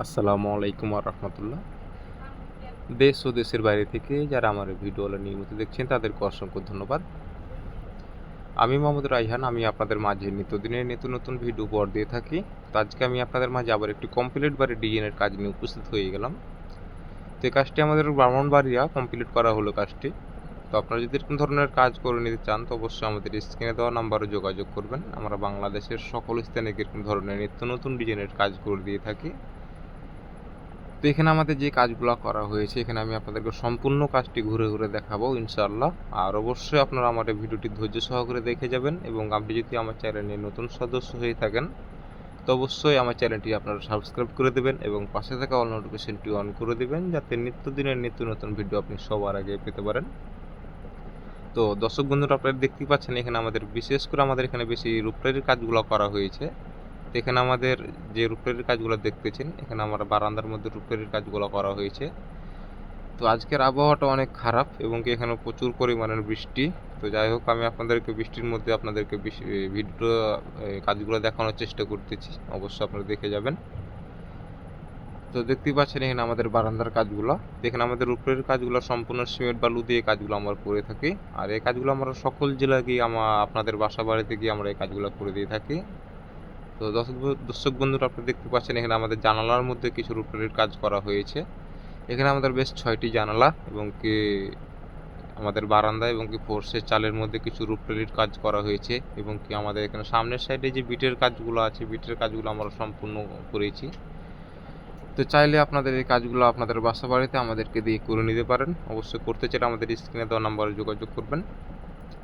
আসসালামু আলাইকুম রহমতুল্লাহ। দেশ ও দেশের বাইরে থেকে যারা আমার এই ভিডিওগুলো নিয়মিত দেখছেন তাদেরকে অসংখ্য ধন্যবাদ। আমি মোহাম্মদ রাইহান, আমি আপনাদের মাঝে নিত্যদিনের নতুন ভিডিও উপহার দিয়ে থাকি। তো আজকে আমি আপনাদের মাঝে আবার একটি কমপ্লিট বাড়ি ডিজাইনের কাজ নিয়ে উপস্থিত হয়ে গেলাম। তো এই কাজটি আমাদের ব্রাহ্মণবাড়িয়া কমপ্লিট করা হলো কাজটি। তো আপনারা যদি এরকম ধরনের কাজ করে নিতে চান তো অবশ্যই আমাদের স্ক্রিনে দেওয়া নাম্বারে যোগাযোগ করবেন। আমরা বাংলাদেশের সকল স্থানে এরকম ধরনের নতুন ডিজাইনের কাজ করে দিয়ে থাকি। তো এখানে আমাদের যে কাজগুলো করা হয়েছে, এখানে আমি আপনাদেরকে সম্পূর্ণ কাজটি ঘুরে ঘুরে দেখাবো ইনশাআল্লাহ। আর অবশ্যই আপনারা আমার এই ভিডিওটি ধৈর্য সহকারে দেখে যাবেন, এবং আপনি যদি আমার চ্যানেলে নতুন সদস্য হয়ে থাকেন তো অবশ্যই আমার চ্যানেলটি আপনারা সাবস্ক্রাইব করে দেবেন এবং পাশে থাকা অল নোটিফিকেশনটি অন করে দেবেন, যাতে নিত্যদিনের নতুন ভিডিও আপনি সবার আগে পেতে পারেন। তো দর্শক বন্ধুরা, আপনারা দেখতেই পাচ্ছেন এখানে আমাদের বিশেষ করে এখানে বেশি রূপটাইলের কাজগুলো করা হয়েছে। তো এখানে আমাদের যে রূপটাইলের কাজগুলো দেখতেছেন, এখানে আমরা বারান্দার মধ্যে রূপটাইলের কাজগুলো করা হয়েছে। তো আজকের আবহাওয়াটা অনেক খারাপ এবং কি এখানে প্রচুর পরিমাণের বৃষ্টি। তো যাই হোক, আমি আপনাদেরকে বৃষ্টির মধ্যে আপনাদেরকে ভিডিও কাজগুলো দেখানোর চেষ্টা করতেছি, অবশ্যই আপনারা দেখে যাবেন। তো দেখতেই পাচ্ছেন এখানে আমাদের বারান্দার কাজগুলো। এখানে আমাদের উপরের কাজগুলো সম্পূর্ণ সিমেন্ট বালু দিয়ে কাজগুলো আমরা করে থাকি। আর এই কাজগুলো আমরা সকল জেলায় গিয়ে আপনাদের বাসা বাড়িতে গিয়ে আমরা এই কাজগুলো করে দিয়ে থাকি। তো দর্শক বন্ধুরা, আপনারা দেখতে পাচ্ছেন এখানে আমাদের জানালার মধ্যে কিছু রূপটাইলের কাজ করা হয়েছে। এখানে আমাদের বেশ 6টি জানালা এবং কি আমাদের বারান্দা এবং কি ফোর্সের চালের মধ্যে কিছু রূপটাইলের কাজ করা হয়েছে, এবং কি আমাদের এখানে সামনের সাইডে যে বিটের কাজগুলো আছে, বিটের কাজগুলো আমরা সম্পূর্ণ করেছি। তো চাইলে আপনাদের এই কাজগুলো আপনাদের বাসা বাড়িতে আমাদেরকে দিয়ে করে নিতে পারেন। অবশ্যই করতে চাইলে আমাদের স্ক্রিনে দেওয়া নাম্বারে যোগাযোগ করবেন।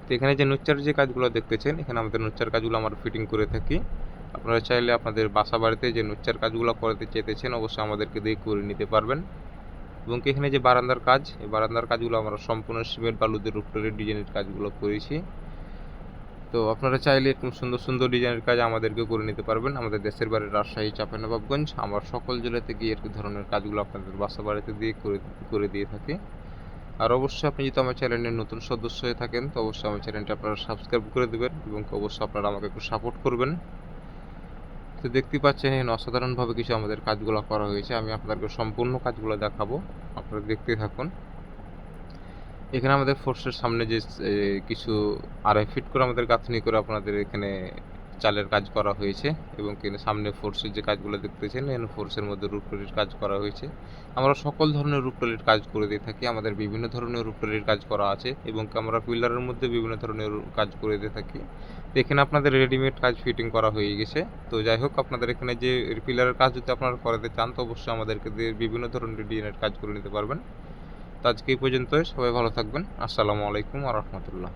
তো এখানে যে নুচ্চার যে কাজগুলো দেখতেছেন, এখানে আমাদের নুচ্চার কাজগুলো আমরা ফিটিং করে থাকি। আপনারা চাইলে আপনাদের বাসা বাড়িতে যে নুচ্চার কাজগুলো করতে চাইতেছেন অবশ্যই আমাদেরকে দিয়ে করে নিতে পারবেন। এবং এখানে যে বারান্দার কাজ, এই বারান্দার কাজগুলো আমরা সম্পূর্ণ সিমেন্ট বালুদের রূপটাইলের ডিজাইনের কাজগুলো করেছি। তো আপনারা চাইলে এরকম সুন্দর ডিজাইনের কাজ আমাদেরকে করে নিতে পারবেন। আমাদের দেশের বাড়ি রাজশাহী, চাঁপাইনবাবগঞ্জ, আমরা সকল জেলা থেকে এরকম ধরনের কাজগুলো আপনাদের বাসা বাড়িতে দিয়ে করে দিয়ে থাকি। আর অবশ্যই আপনি যদি আমার চ্যানেলের নতুন সদস্য হয়ে থাকেন তো অবশ্যই আমার চ্যানেলটি আপনারা সাবস্ক্রাইব করে দেবেন এবং অবশ্যই আপনারা আমাকে একটু সাপোর্ট করবেন। তো দেখতে পাচ্ছেন এখানে অসাধারণভাবে কিছু আমাদের কাজগুলো করা হয়েছে। আমি আপনাদেরকে সম্পূর্ণ কাজগুলো দেখাবো, আপনারা দেখতে থাকুন। এখানে আমাদের ফোর্সের সামনে যে কিছু 2.5 ফিট করে আমাদের গাঁথনি করে আপনাদের এখানে চালের কাজ করা হয়েছে, এবং এখানে সামনে ফোর্সের যে কাজগুলো দেখতেছেন এখানে ফোর্সের মধ্যে রূপটাইলের কাজ করা হয়েছে। আমরা সকল ধরনের রূপটাইলের কাজ করে দিয়ে থাকি। আমাদের বিভিন্ন ধরনের রূপটাইলের কাজ করা আছে, এবং আমরা পিলারের মধ্যে বিভিন্ন ধরনের কাজ করে দিয়ে থাকি। তো এখানে আপনাদের রেডিমেড কাজ ফিটিং করা হয়ে গেছে। তো যাই হোক, আপনাদের এখানে যে পিলারের কাজ যদি আপনারা করাতে চান তো অবশ্যই আমাদেরকে দিয়ে বিভিন্ন ধরনের ডিজাইনের কাজ করে নিতে পারবেন। তো আজকে এই পর্যন্তই। সবাই ভালো থাকবেন। আসসালামু আলাইকুম ওয়া রাহমাতুল্লাহ।